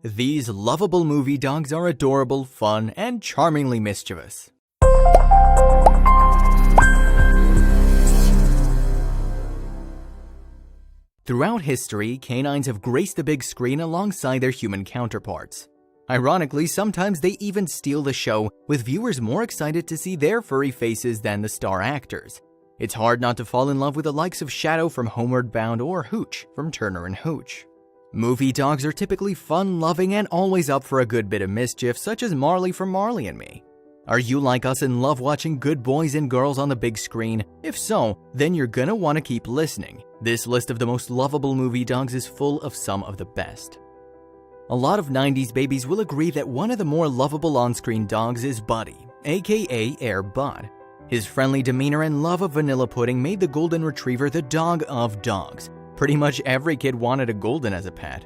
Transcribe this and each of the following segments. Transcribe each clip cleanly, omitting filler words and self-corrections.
These lovable movie dogs are adorable, fun, and charmingly mischievous. Throughout history, canines have graced the big screen alongside their human counterparts. Ironically, sometimes they even steal the show, with viewers more excited to see their furry faces than the star actors. It's hard not to fall in love with the likes of Shadow from Homeward Bound or Hooch from Turner and Hooch. Movie dogs are typically fun-loving and always up for a good bit of mischief, such as Marley from Marley and Me. Are you like us and love watching good boys and girls on the big screen? If so, then you're gonna want to keep listening. This list of the most lovable movie dogs is full of some of the best. A lot of 90s babies will agree that one of the more lovable on-screen dogs is Buddy, aka Air Bud. His friendly demeanor and love of vanilla pudding made the golden retriever the dog of dogs. Pretty much every kid wanted a golden as a pet.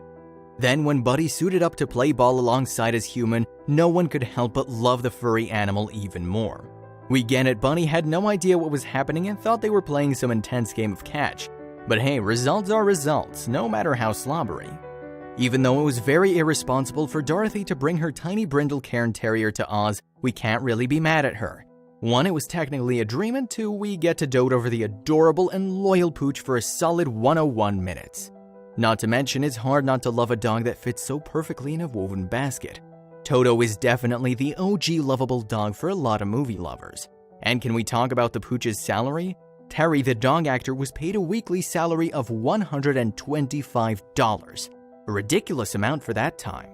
Then when Buddy suited up to play ball alongside his human, no one could help but love the furry animal even more. We get it, Buddy had no idea what was happening and thought they were playing some intense game of catch. But hey, results are results, no matter how slobbery. Even though it was very irresponsible for Dorothy to bring her tiny brindle Cairn Terrier to Oz, we can't really be mad at her. 1, it was technically a dream, and 2, we get to dote over the adorable and loyal pooch for a solid 101 minutes. Not to mention, it's hard not to love a dog that fits so perfectly in a woven basket. Toto is definitely the OG lovable dog for a lot of movie lovers. And can we talk about the pooch's salary? Terry, the dog actor, was paid a weekly salary of $125, a ridiculous amount for that time.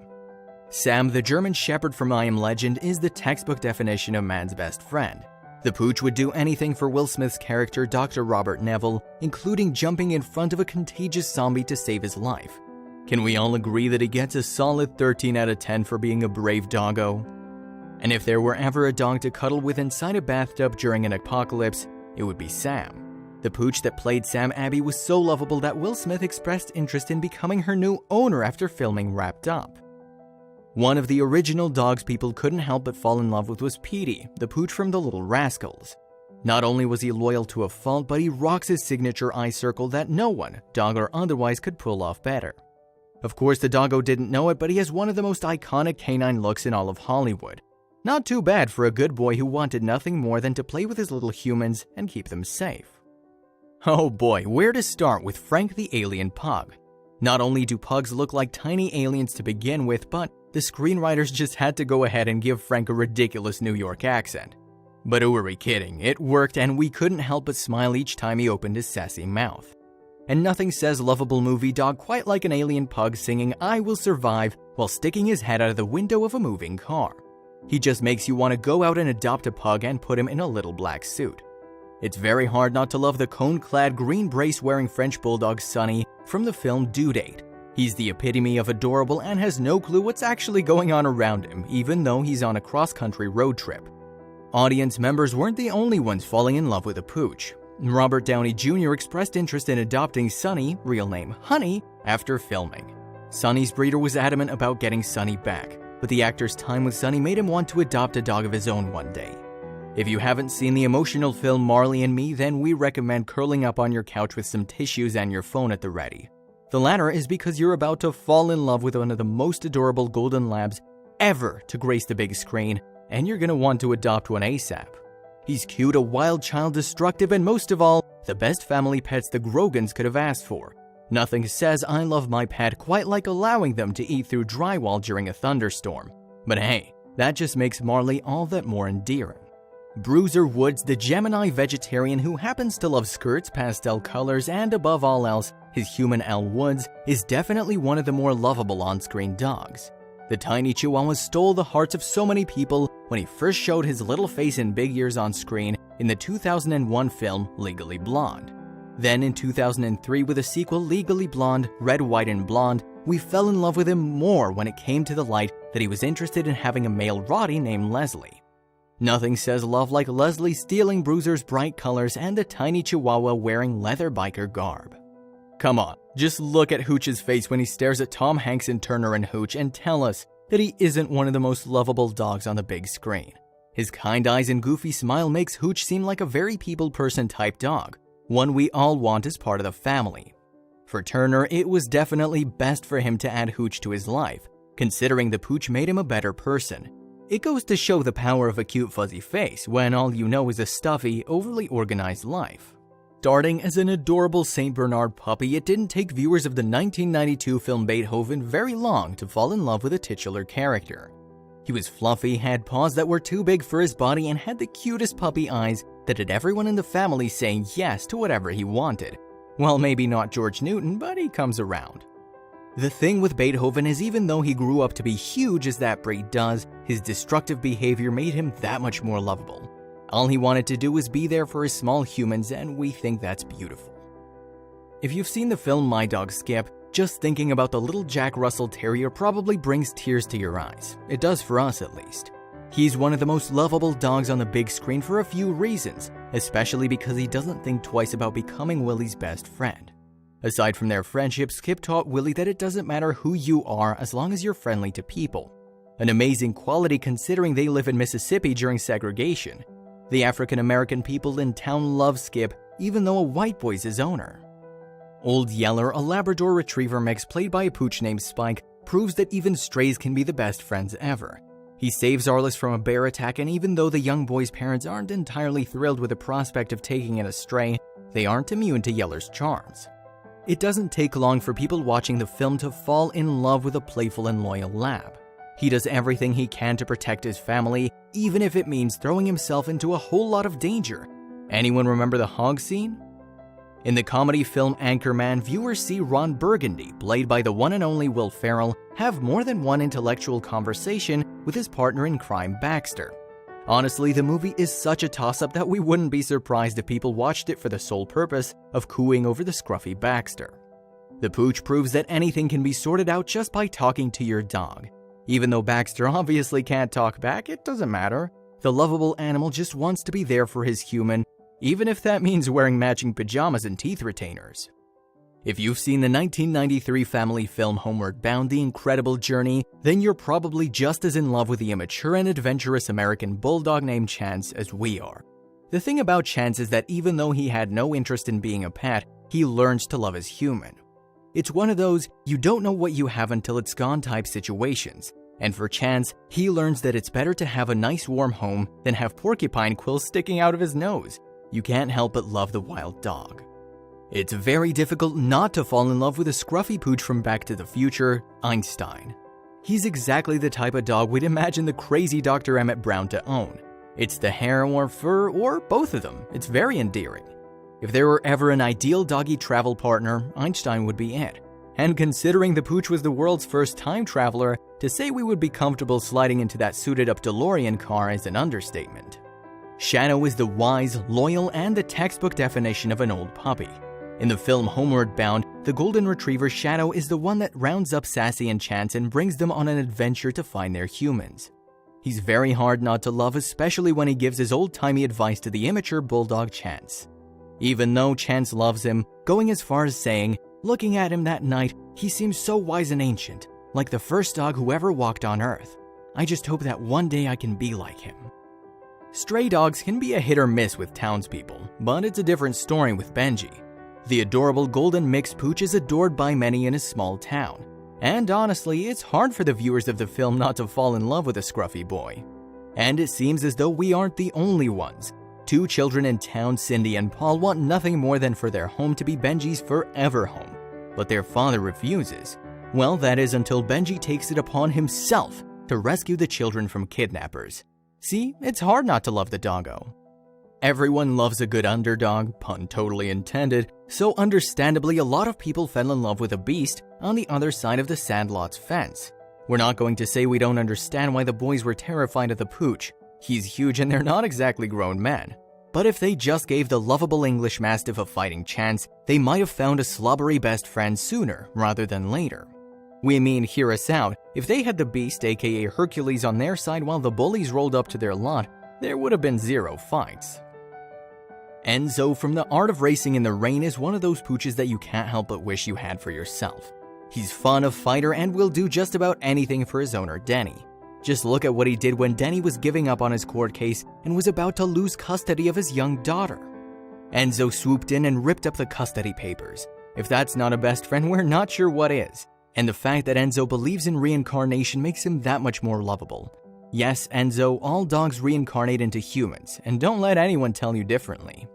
Sam, the German Shepherd from I Am Legend, is the textbook definition of man's best friend. The pooch would do anything for Will Smith's character, Dr. Robert Neville, including jumping in front of a contagious zombie to save his life. Can we all agree that he gets a solid 13 out of 10 for being a brave doggo? And if there were ever a dog to cuddle with inside a bathtub during an apocalypse, it would be Sam. The pooch that played Sam Abby was so lovable that Will Smith expressed interest in becoming her new owner after filming wrapped up. One of the original dogs people couldn't help but fall in love with was Petey, the pooch from the Little Rascals. Not only was he loyal to a fault, but he rocks his signature eye circle that no one, dog or otherwise, could pull off better. Of course, the doggo didn't know it, but he has one of the most iconic canine looks in all of Hollywood. Not too bad for a good boy who wanted nothing more than to play with his little humans and keep them safe. Oh boy, where to start with Frank the Alien Pug? Not only do pugs look like tiny aliens to begin with, but the screenwriters just had to go ahead and give Frank a ridiculous New York accent. But who are we kidding? It worked, and we couldn't help but smile each time he opened his sassy mouth. And nothing says lovable movie dog quite like an alien pug singing "I Will Survive" while sticking his head out of the window of a moving car. He just makes you want to go out and adopt a pug and put him in a little black suit. It's very hard not to love the cone-clad, green brace-wearing French bulldog Sonny from the film Due Date. He's the epitome of adorable and has no clue what's actually going on around him, even though he's on a cross-country road trip. Audience members weren't the only ones falling in love with a pooch. Robert Downey Jr. expressed interest in adopting Sonny, real name Honey, after filming. Sonny's breeder was adamant about getting Sonny back, but the actor's time with Sonny made him want to adopt a dog of his own one day. If you haven't seen the emotional film Marley and Me, then we recommend curling up on your couch with some tissues and your phone at the ready. The latter is because you're about to fall in love with one of the most adorable golden labs ever to grace the big screen, and you're gonna want to adopt one ASAP. He's cute, a wild child, destructive, and most of all, the best family pets the Grogans could have asked for. Nothing says I love my pet quite like allowing them to eat through drywall during a thunderstorm. But hey, that just makes Marley all that more endearing. Bruiser Woods, the Gemini vegetarian who happens to love skirts, pastel colors, and above all else, his human Elle Woods, is definitely one of the more lovable on-screen dogs. The tiny Chihuahua stole the hearts of so many people when he first showed his little face and big ears on screen in the 2001 film Legally Blonde. Then in 2003 with the sequel Legally Blonde, Red, White, and Blonde, we fell in love with him more when it came to the light that he was interested in having a male Roddy named Leslie. Nothing says love like Leslie stealing Bruiser's bright colors and the tiny Chihuahua wearing leather biker garb. Come on, just look at Hooch's face when he stares at Tom Hanks in Turner and Hooch and tell us that he isn't one of the most lovable dogs on the big screen. His kind eyes and goofy smile makes Hooch seem like a very people person type dog, one we all want as part of the family. For Turner, it was definitely best for him to add Hooch to his life, considering the pooch made him a better person. It goes to show the power of a cute fuzzy face when all you know is a stuffy, overly organized life. Starting as an adorable St. Bernard puppy, it didn't take viewers of the 1992 film Beethoven very long to fall in love with the titular character. He was fluffy, had paws that were too big for his body, and had the cutest puppy eyes that had everyone in the family saying yes to whatever he wanted. Well, maybe not George Newton, but he comes around. The thing with Beethoven is even though he grew up to be huge as that breed does, his destructive behavior made him that much more lovable. All he wanted to do was be there for his small humans, and we think that's beautiful. If you've seen the film My Dog Skip, just thinking about the little Jack Russell Terrier probably brings tears to your eyes. It does for us at least. He's one of the most lovable dogs on the big screen for a few reasons, especially because he doesn't think twice about becoming Willie's best friend. Aside from their friendship, Skip taught Willie that it doesn't matter who you are as long as you're friendly to people. An amazing quality considering they live in Mississippi during segregation. The African-American people in town love Skip, even though a white boy's his owner. Old Yeller, a Labrador Retriever mix played by a pooch named Spike, proves that even strays can be the best friends ever. He saves Arliss from a bear attack, and even though the young boy's parents aren't entirely thrilled with the prospect of taking in a stray, they aren't immune to Yeller's charms. It doesn't take long for people watching the film to fall in love with a playful and loyal lab. He does everything he can to protect his family, even if it means throwing himself into a whole lot of danger. Anyone remember the hog scene? In the comedy film Anchorman, viewers see Ron Burgundy, played by the one and only Will Ferrell, have more than one intellectual conversation with his partner in crime, Baxter. Honestly, the movie is such a toss-up that we wouldn't be surprised if people watched it for the sole purpose of cooing over the scruffy Baxter. The pooch proves that anything can be sorted out just by talking to your dog. Even though Baxter obviously can't talk back, it doesn't matter. The lovable animal just wants to be there for his human, even if that means wearing matching pajamas and teeth retainers. If you've seen the 1993 family film Homeward Bound: The Incredible Journey, then you're probably just as in love with the immature and adventurous American bulldog named Chance as we are. The thing about Chance is that even though he had no interest in being a pet, he learns to love his human. It's one of those you don't know what you have until it's gone type situations. And for Chance, he learns that it's better to have a nice warm home than have porcupine quills sticking out of his nose. You can't help but love the wild dog. It's very difficult not to fall in love with a scruffy pooch from Back to the Future, Einstein. He's exactly the type of dog we'd imagine the crazy Dr. Emmett Brown to own. It's the hair or fur or both of them. It's very endearing. If there were ever an ideal doggy travel partner, Einstein would be it. And considering the pooch was the world's first time traveler, to say we would be comfortable sliding into that suited-up DeLorean car is an understatement. Shadow is the wise, loyal, and the textbook definition of an old puppy. In the film Homeward Bound, the golden retriever Shadow is the one that rounds up Sassy and Chance and brings them on an adventure to find their humans. He's very hard not to love, especially when he gives his old-timey advice to the immature bulldog Chance. Even though Chance loves him, going as far as saying, looking at him that night, he seems so wise and ancient, like the first dog who ever walked on Earth. I just hope that one day I can be like him. Stray dogs can be a hit or miss with townspeople, but it's a different story with Benji. The adorable golden mixed pooch is adored by many in his small town. And honestly, it's hard for the viewers of the film not to fall in love with a scruffy boy. And it seems as though we aren't the only ones. 2 children in town, Cindy and Paul, want nothing more than for their home to be Benji's forever home. But their father refuses. Well, that is until Benji takes it upon himself to rescue the children from kidnappers. See, it's hard not to love the doggo. Everyone loves a good underdog, pun totally intended, so understandably a lot of people fell in love with a beast on the other side of the Sandlot's fence. We're not going to say we don't understand why the boys were terrified of the pooch. He's huge and they're not exactly grown men. But if they just gave the lovable English Mastiff a fighting chance, they might have found a slobbery best friend sooner rather than later. We mean, hear us out, if they had the beast aka Hercules on their side while the bullies rolled up to their lot, there would have been 0 fights. Enzo from The Art of Racing in the Rain is one of those pooches that you can't help but wish you had for yourself. He's fun, a fighter, and will do just about anything for his owner, Denny. Just look at what he did when Denny was giving up on his court case and was about to lose custody of his young daughter. Enzo swooped in and ripped up the custody papers. If that's not a best friend, we're not sure what is. And the fact that Enzo believes in reincarnation makes him that much more lovable. Yes, Enzo, all dogs reincarnate into humans, and don't let anyone tell you differently.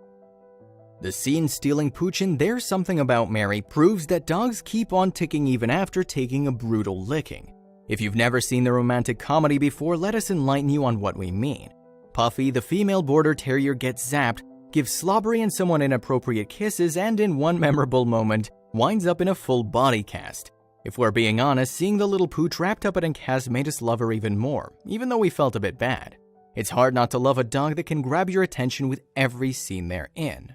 The scene stealing Pooch in There's Something About Mary proves that dogs keep on ticking even after taking a brutal licking. If you've never seen the romantic comedy before, let us enlighten you on what we mean. Puffy, the female border terrier, gets zapped, gives slobbery and somewhat inappropriate kisses, and in one memorable moment, winds up in a full body cast. If we're being honest, seeing the little Pooch wrapped up in a cast made us love her even more, even though we felt a bit bad. It's hard not to love a dog that can grab your attention with every scene they're in.